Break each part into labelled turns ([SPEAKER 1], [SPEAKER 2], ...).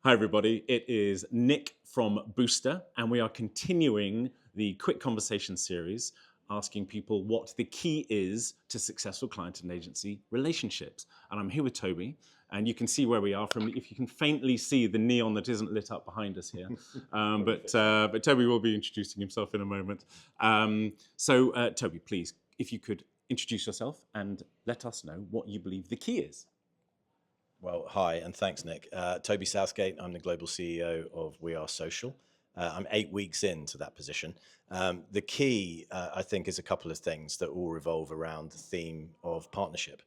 [SPEAKER 1] Hi, everybody. It is Nick from Booster, and we are continuing the Quick Conversation series, asking people what the key is to successful client and agency relationships. And I'm here with Toby, and you can see where we are from, if you can faintly see the neon that isn't lit up behind us here. But Toby will be introducing himself in a moment. Toby, please, if you could introduce yourself and let us know what you believe the key is.
[SPEAKER 2] Well, hi, and thanks, Nick. Toby Southgate, I'm the global CEO of We Are Social. I'm 8 weeks into that position. The key, I think, is a couple of things that all revolve around the theme of partnership.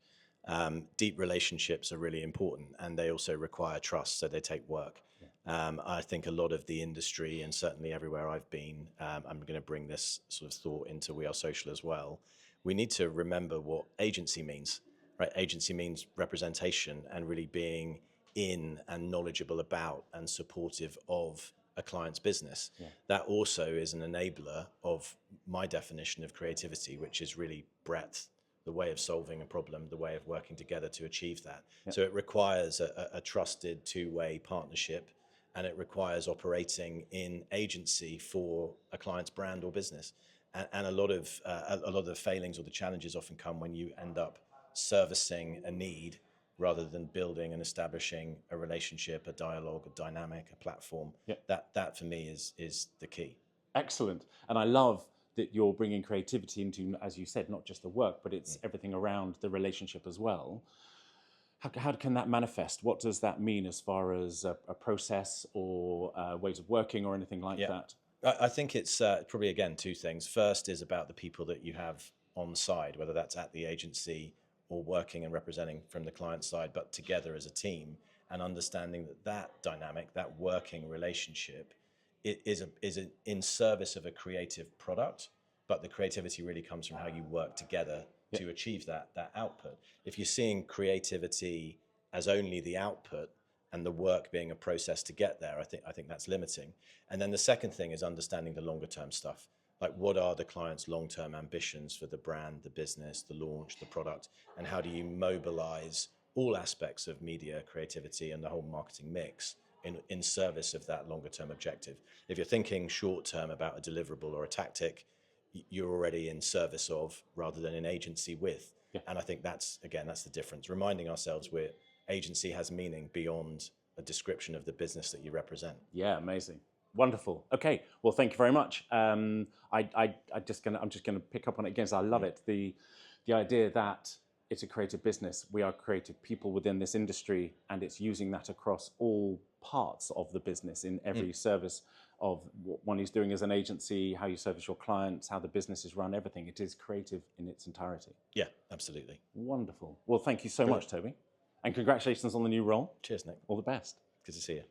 [SPEAKER 2] Deep relationships are really important, and they also require trust, so they take work. I think a lot of the industry, and certainly everywhere I've been, I'm going to bring this sort of thought into We Are Social as well. We need to remember what agency means. Right, agency means representation and really being in and knowledgeable about and supportive of a client's business. Yeah. That also is an enabler of my definition of creativity, which is really breadth, the way of solving a problem, the way of working together to achieve that. Yeah. So it requires a trusted two-way partnership, and it requires operating in agency for a client's brand or business. And a lot of the failings or the challenges often come when you end up servicing a need rather than building and establishing a relationship, a dialogue, a dynamic, a platform. Yep. That for me is the key.
[SPEAKER 1] Excellent. And I love that you're bringing creativity into, as you said, not just the work, but it's everything around the relationship as well. How can that manifest? What does that mean as far as a process or ways of working or anything like that?
[SPEAKER 2] I think it's probably, again, two things. First is about the people that you have on side, whether that's at the agency or working and representing from the client side, but together as a team, and understanding that dynamic, that working relationship is in service of a creative product, but the creativity really comes from how you work together to achieve that output. If you're seeing creativity as only the output and the work being a process to get there, I think that's limiting. And then the second thing is understanding the longer term stuff. Like, what are the client's long-term ambitions for the brand, the business, the launch, the product, and how do you mobilize all aspects of media, creativity, and the whole marketing mix in service of that longer-term objective? If you're thinking short-term about a deliverable or a tactic, you're already in service of rather than in agency with. Yeah. And I think that's the difference. Reminding ourselves where agency has meaning beyond a description of the business that you represent.
[SPEAKER 1] Yeah, amazing. Wonderful. Okay. Well, thank you very much. I'm just gonna pick up on it again. So I love it. The idea that it's a creative business. We are creative people within this industry, and it's using that across all parts of the business in every service of what one is doing as an agency, how you service your clients, how the business is run, everything. It is creative in its entirety.
[SPEAKER 2] Yeah, absolutely.
[SPEAKER 1] Wonderful. Well, thank you so much, Toby. And congratulations on the new role.
[SPEAKER 2] Cheers, Nick.
[SPEAKER 1] All the best.
[SPEAKER 2] Good to see you.